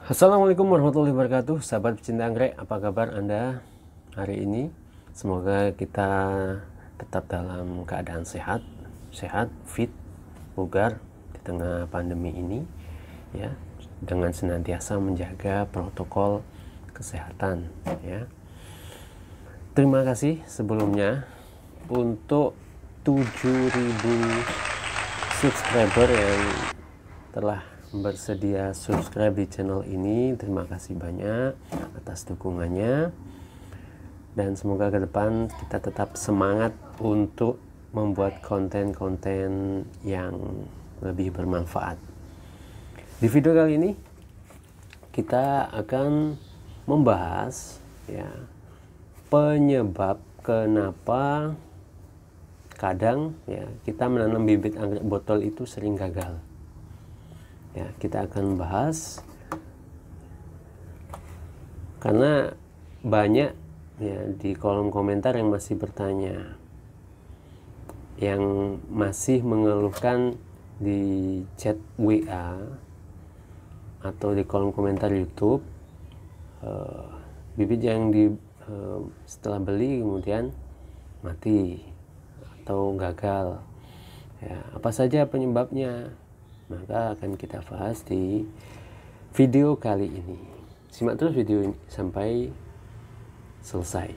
Assalamualaikum warahmatullahi wabarakatuh, sahabat pecinta anggrek. Apa kabar Anda hari ini? Semoga kita tetap dalam keadaan sehat, fit, bugar di tengah pandemi ini, ya, dengan senantiasa menjaga protokol kesehatan, ya. Terima kasih sebelumnya untuk 7.000 subscriber yang telah bersedia subscribe di channel ini. Terima kasih banyak atas dukungannya, dan semoga ke depan kita tetap semangat untuk membuat konten-konten yang lebih bermanfaat. Di video kali ini kita akan membahas, ya, penyebab kenapa kadang, ya, kita menanam bibit anggrek botol itu sering gagal. Ya, kita akan bahas karena banyak, ya, di kolom komentar yang masih bertanya, yang masih mengeluhkan di chat WA atau di kolom komentar YouTube, bibit yang setelah beli kemudian mati atau gagal. Ya, apa saja penyebabnya? Maka akan kita bahas di video kali ini. Simak terus video ini sampai selesai.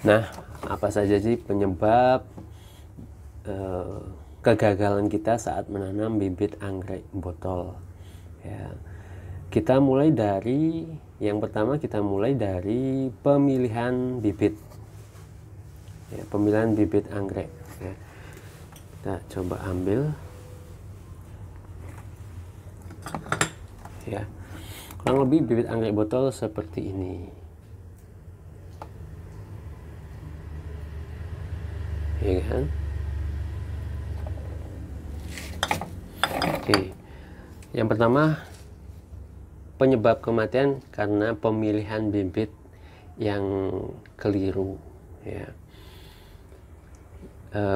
Nah, apa saja sih penyebab kegagalan kita saat menanam bibit anggrek botol? Ya, kita mulai dari yang pertama, kita mulai dari pemilihan bibit. Ya, pemilihan bibit anggrek. Ya. Kita coba ambil. Ya, kurang lebih bibit anggrek botol seperti ini. Ya kan? Oke, yang pertama, penyebab kematian karena pemilihan bibit yang keliru. Ya,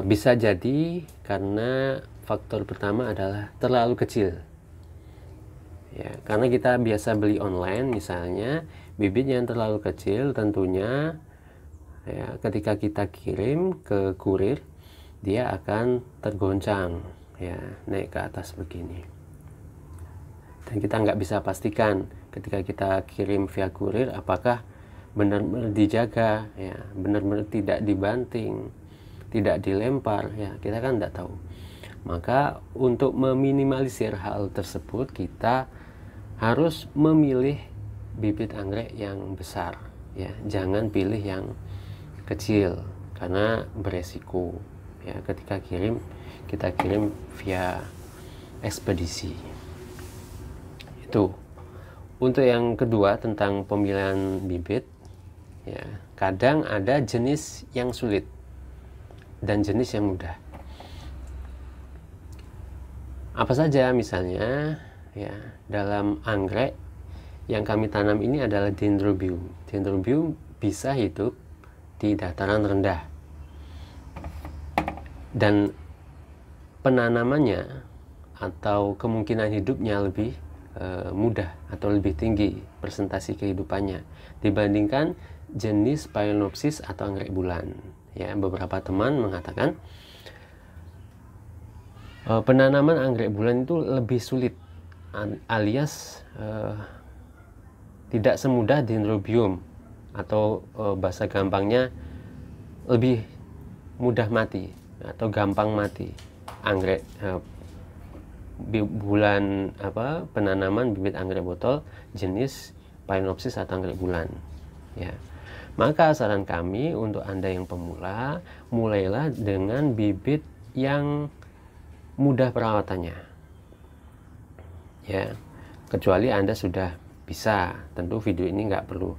bisa jadi karena faktor pertama adalah terlalu kecil. Ya, karena kita biasa beli online, misalnya bibit yang terlalu kecil, tentunya, ya, ketika kita kirim ke kurir, dia akan tergoncang, ya, naik ke atas begini, dan kita nggak bisa pastikan ketika kita kirim via kurir apakah benar-benar dijaga, ya, benar-benar tidak dibanting, tidak dilempar, ya, kita kan nggak tahu. Maka untuk meminimalisir hal tersebut, kita harus memilih bibit anggrek yang besar, ya, jangan pilih yang kecil karena beresiko, ya, ketika kita kirim via ekspedisi. Itu. Untuk yang kedua, tentang pemilihan bibit, ya, kadang ada jenis yang sulit dan jenis yang mudah. Apa saja? Misalnya, ya, dalam anggrek yang kami tanam ini adalah Dendrobium. Dendrobium bisa hidup di dataran rendah, dan penanamannya atau kemungkinan hidupnya lebih mudah atau lebih tinggi presentasi kehidupannya dibandingkan jenis Phalaenopsis atau anggrek bulan. Ya, beberapa teman mengatakan penanaman anggrek bulan itu lebih sulit, alias tidak semudah Dendrobium, atau bahasa gampangnya lebih mudah mati atau gampang mati anggrek bulan, penanaman bibit anggrek botol jenis Phalaenopsis atau anggrek bulan. Ya, maka saran kami untuk Anda yang pemula, mulailah dengan bibit yang mudah perawatannya. Ya, kecuali Anda sudah bisa, tentu video ini nggak perlu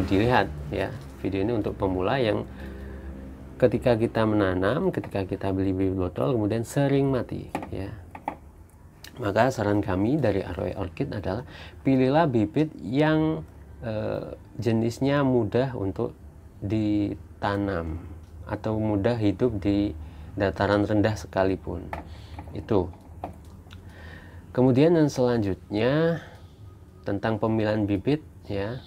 dilihat, ya. Video ini untuk pemula yang ketika kita menanam, ketika kita beli bibit botol kemudian sering mati, ya. Maka saran kami dari ROI Orchid adalah pilihlah bibit yang jenisnya mudah untuk ditanam atau mudah hidup di dataran rendah sekalipun. Itu. Kemudian yang selanjutnya tentang pemilihan bibit, ya.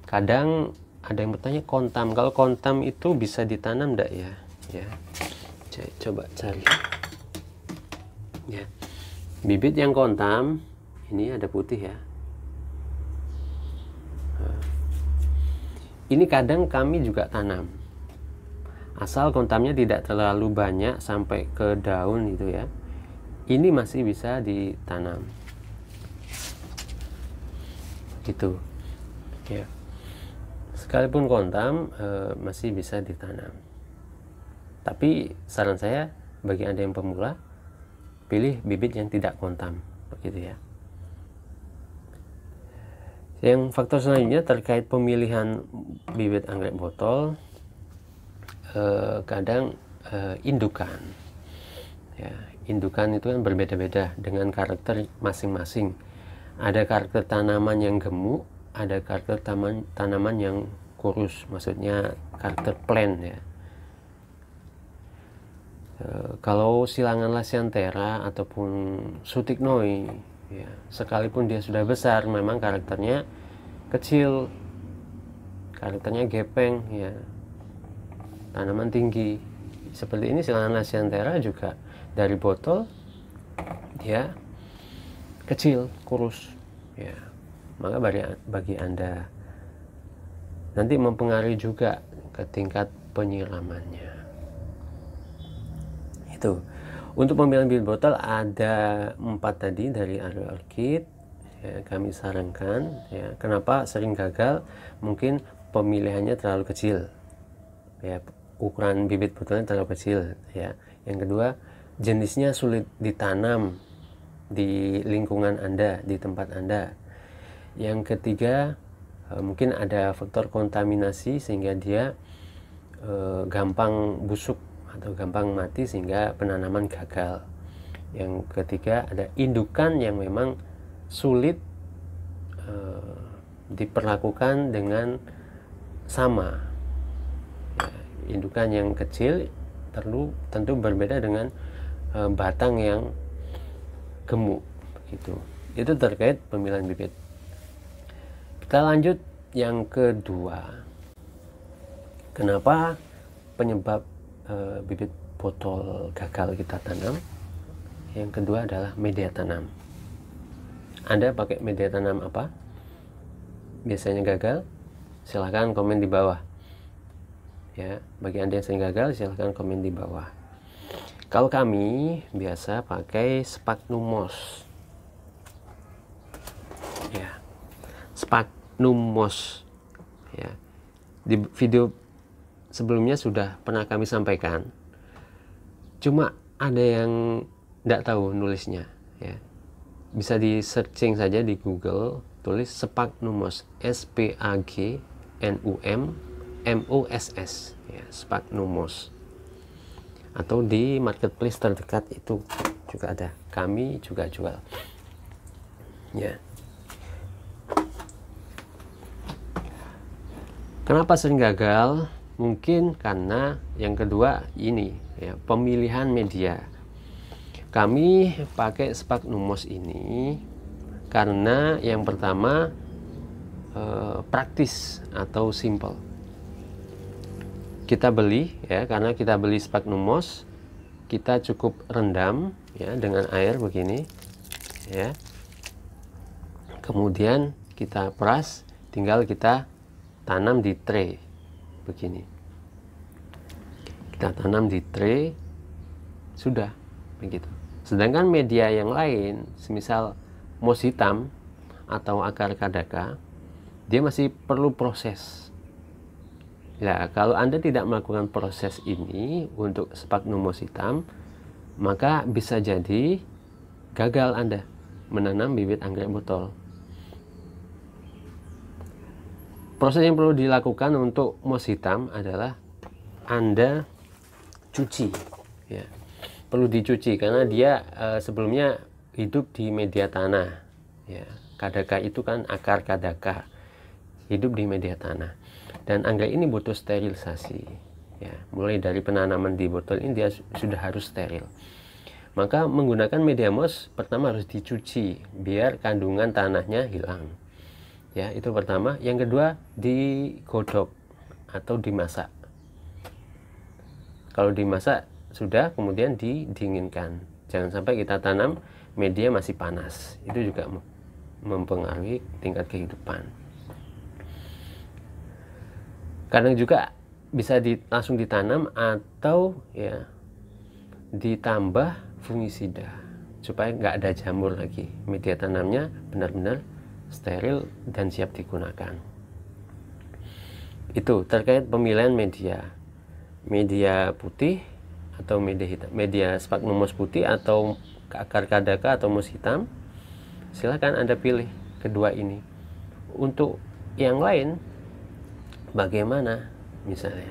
Kadang ada yang bertanya kontam. Kalau kontam itu bisa ditanam enggak, ya? Ya. Coba cari. Ya. Bibit yang kontam ini ada putih, ya. Ini kadang kami juga tanam. Asal kontamnya tidak terlalu banyak sampai ke daun itu, ya. Ini masih bisa ditanam. Gitu. Ya. Sekalipun kontam masih bisa ditanam. Tapi saran saya bagi Anda yang pemula, pilih bibit yang tidak kontam, begitu, ya. Yang faktor selanjutnya terkait pemilihan bibit anggrek botol, kadang indukan, ya. Indukan itu kan berbeda-beda dengan karakter masing-masing. Ada karakter tanaman yang gemuk, ada karakter tanaman yang kurus, maksudnya karakter plain, ya. Kalau silangan Lasianthera ataupun Sutignoi, ya, sekalipun dia sudah besar, memang karakternya kecil, karakternya gepeng, ya, tanaman tinggi. Seperti ini silangan Lasianthera juga dari botol, dia kecil, kurus, ya. Maka bagi Anda nanti mempengaruhi juga ke tingkat penyiramannya. Itu. Untuk pemilihan bibit botol ada 4 tadi dari ROI Orchid, ya, kami sarankan, ya. Kenapa sering gagal? Mungkin pemilihannya terlalu kecil, ya, ukuran bibit botolnya terlalu kecil, ya. Yang kedua, jenisnya sulit ditanam di lingkungan Anda, di tempat Anda. Yang ketiga, mungkin ada faktor kontaminasi sehingga dia gampang busuk atau gampang mati sehingga penanaman gagal. Yang ketiga, ada indukan yang memang sulit diperlakukan dengan sama, ya, indukan yang kecil tentu berbeda dengan batang yang gemuk, gitu. Itu terkait pemilihan bibit. Kita lanjut yang kedua. Kenapa penyebab bibit botol gagal kita tanam? Yang kedua adalah media tanam. Anda pakai media tanam apa? Biasanya gagal? Silahkan komen di bawah. Ya, bagi Anda yang sering gagal, silahkan komen di bawah. Kalau kami biasa pakai Sphagnum moss. Ya, Sphagnum moss. Ya. Di video sebelumnya sudah pernah kami sampaikan. Cuma ada yang tidak tahu nulisnya, ya. Bisa di searching saja di Google, tulis Sphagnum moss, SPAGNUM MOSS, ya, Sphagnum moss. Atau di marketplace terdekat itu juga ada, kami juga jual, ya. Kenapa sering gagal? Mungkin karena yang kedua ini, ya, pemilihan media. Kami pakai Sphagnum moss ini karena yang pertama praktis atau simple. Kita beli, ya, karena kita beli Sphagnum moss, kita cukup rendam, ya, dengan air begini, ya. Kemudian kita peras, tinggal kita tanam di tray begini. Kita tanam di tray, sudah begitu. Sedangkan media yang lain, semisal moss hitam atau akar kadaka, dia masih perlu proses. Ya, kalau Anda tidak melakukan proses ini untuk Sphagnum moss hitam, maka bisa jadi gagal Anda menanam bibit anggrek botol. Proses yang perlu dilakukan untuk moss hitam adalah Anda cuci, ya. Perlu dicuci karena dia sebelumnya hidup di media tanah, ya. Kadaka itu kan akar kadaka, hidup di media tanah, dan anggrek ini butuh sterilisasi, ya. Mulai dari penanaman di botol ini dia sudah harus steril. Maka menggunakan media moss pertama harus dicuci biar kandungan tanahnya hilang, ya. Itu pertama. Yang kedua, digodok atau dimasak. Kalau dimasak sudah, kemudian didinginkan. Jangan sampai kita tanam media masih panas, itu juga mempengaruhi tingkat kehidupan. Kadang juga bisa langsung ditanam atau ya ditambah fungisida supaya nggak ada jamur lagi. Media tanamnya benar-benar steril dan siap digunakan. Itu terkait pemilihan media putih atau media hitam, media sphagnum moss putih atau akar kadaka atau moss hitam. Silakan Anda pilih kedua ini. Untuk yang lain bagaimana? Misalnya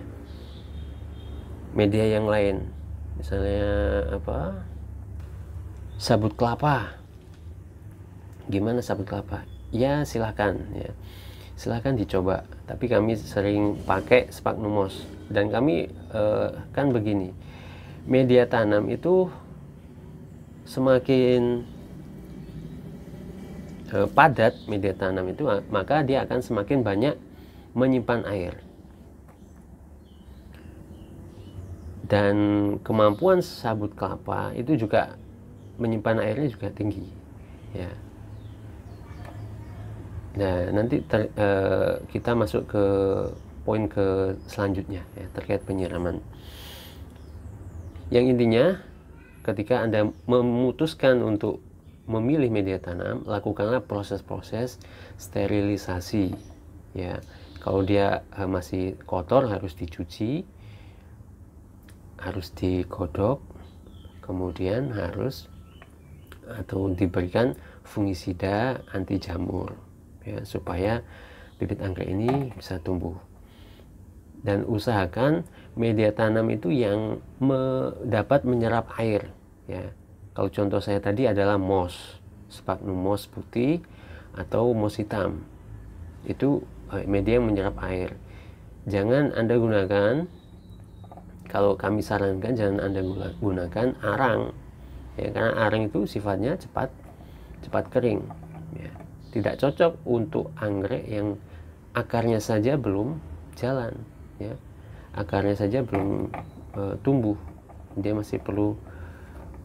media yang lain, misalnya apa, sabut kelapa. Gimana sabut kelapa? Ya silahkan, ya silahkan dicoba. Tapi kami sering pakai sphagnum moss, dan kami kan begini, media tanam itu semakin padat media tanam itu, maka dia akan semakin banyak menyimpan air, dan kemampuan sabut kelapa itu juga menyimpan airnya juga tinggi, ya. Nah, nanti kita masuk ke poin ke selanjutnya, ya, terkait penyiraman. Yang intinya, ketika Anda memutuskan untuk memilih media tanam, lakukanlah proses-proses sterilisasi, ya. Kalau dia masih kotor harus dicuci, harus digodok, kemudian harus atau diberikan fungisida anti jamur, ya, supaya bibit anggrek ini bisa tumbuh. Dan usahakan media tanam itu yang dapat menyerap air, ya. Kalau contoh saya tadi adalah moss, sphagnum moss putih atau moss hitam. Itu media yang menyerap air. Jangan Anda gunakan, kalau kami sarankan jangan Anda gunakan arang, ya, karena arang itu sifatnya cepat kering, ya. Tidak cocok untuk anggrek yang akarnya saja belum jalan, ya. Akarnya saja belum tumbuh, dia masih perlu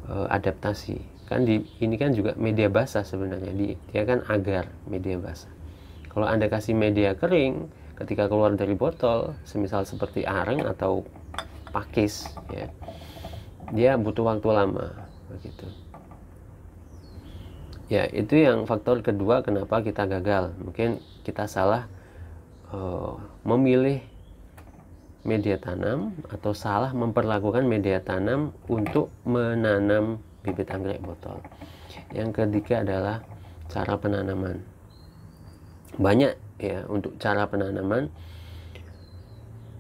adaptasi. Kan ini kan juga media basah sebenarnya, dia kan agar media basah. Kalau Anda kasih media kering ketika keluar dari botol, semisal seperti arang atau pakis, ya, dia butuh waktu lama begitu. Ya, itu yang faktor kedua kenapa kita gagal. Mungkin kita salah memilih media tanam atau salah memperlakukan media tanam untuk menanam bibit anggrek botol. Yang ketiga adalah cara penanaman. Banyak, ya, untuk cara penanaman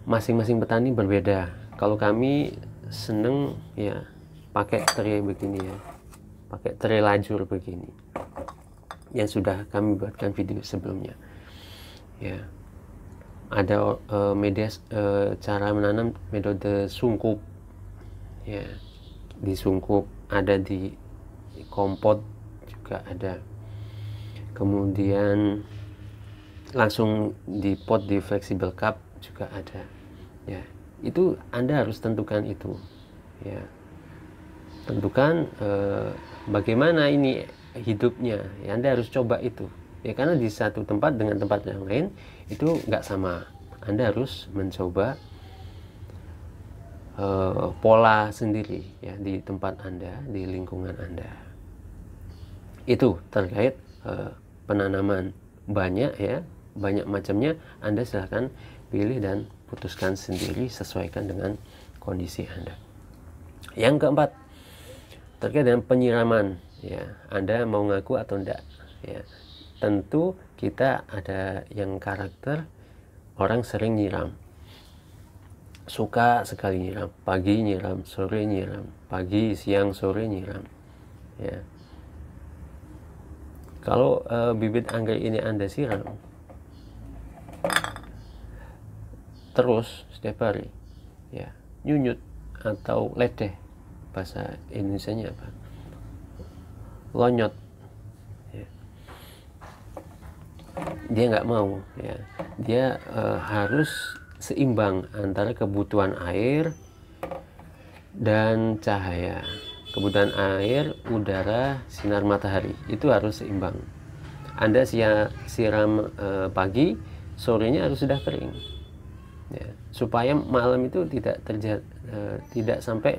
masing-masing petani berbeda. Kalau kami seneng, ya, pakai tray begini, ya, pakai tray lajur begini yang sudah kami buatkan video sebelumnya, ya. Ada cara menanam metode sungkup, ya, disungkup, ada di kompot juga ada, kemudian langsung di pot di flexible cup juga ada, ya. Itu Anda harus tentukan itu, ya, tentukan bagaimana ini hidupnya, ya. Anda harus coba itu, ya, karena di satu tempat dengan tempat yang lain itu nggak sama. Anda harus mencoba pola sendiri, ya, di tempat Anda, di lingkungan Anda. Itu terkait penanaman. Banyak, ya, banyak macamnya. Anda silahkan pilih dan putuskan sendiri, sesuaikan dengan kondisi Anda. Yang keempat, terkait dengan penyiraman, ya. Anda mau ngaku atau enggak, ya. Tentu kita ada yang karakter orang sering nyiram. suka sekali nyiram, pagi nyiram, sore nyiram, pagi, siang, sore nyiram. Ya. Kalau bibit anggrek ini Anda siram terus setiap hari, ya, nyunyut atau ledeh, bahasa Indonesianya apa? Lonyot. Ya. Dia nggak mau, ya. Dia harus seimbang antara kebutuhan air dan cahaya. Kebutuhan air, udara, sinar matahari itu harus seimbang. Anda siram pagi, sorenya harus sudah kering, ya, supaya malam itu tidak sampai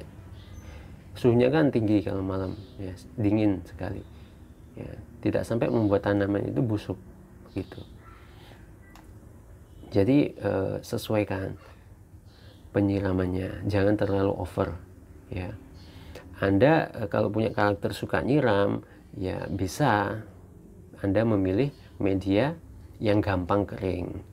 suhunya kan tinggi kalau malam, ya, dingin sekali, ya, tidak sampai membuat tanaman itu busuk begitu. Jadi sesuaikan penyiramannya, jangan terlalu over, ya. Anda kalau punya karakter suka nyiram, ya bisa Anda memilih media yang gampang kering.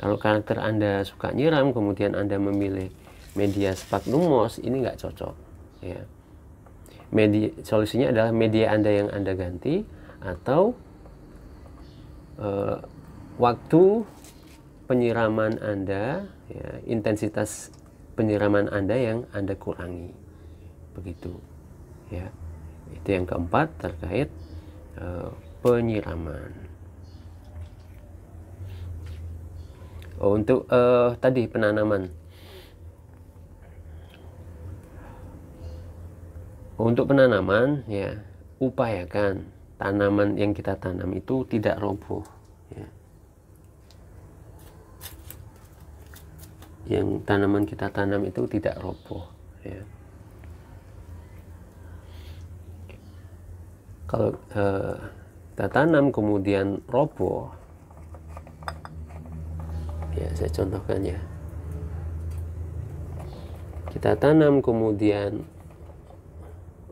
Kalau karakter Anda suka nyiram, kemudian Anda memilih media sphagnum moss, ini nggak cocok, ya. Solusinya adalah media Anda yang Anda ganti, atau waktu penyiraman Anda, ya, intensitas penyiraman Anda yang Anda kurangi. Begitu, ya. Itu yang keempat terkait penyiraman. Untuk tadi penanaman. Untuk penanaman, ya, upayakan tanaman yang kita tanam itu tidak roboh, ya. Yang tanaman kita tanam itu tidak roboh, ya. Kalau kita tanam kemudian roboh, ya, saya contohkan, ya. Kita tanam kemudian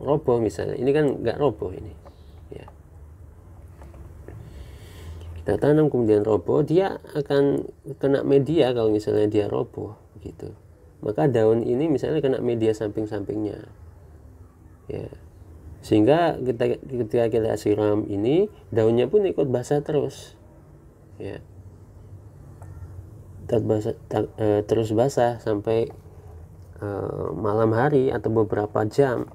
roboh misalnya, ini kan nggak roboh ini, ya. Kita tanam kemudian roboh, dia akan kena media kalau misalnya dia roboh, gitu. Maka daun ini misalnya kena media samping-sampingnya, ya. Sehingga ketika kita siram ini, daunnya pun ikut basah terus, ya, terus basah sampai malam hari atau beberapa jam,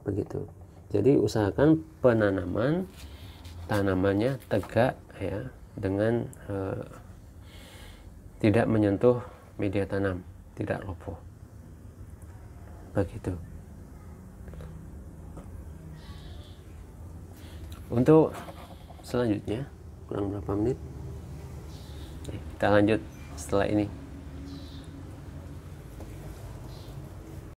begitu. Jadi usahakan tanamannya tegak, ya, dengan tidak menyentuh media tanam, tidak roboh, begitu. Untuk selanjutnya, kurang berapa menit, kita lanjut setelah ini.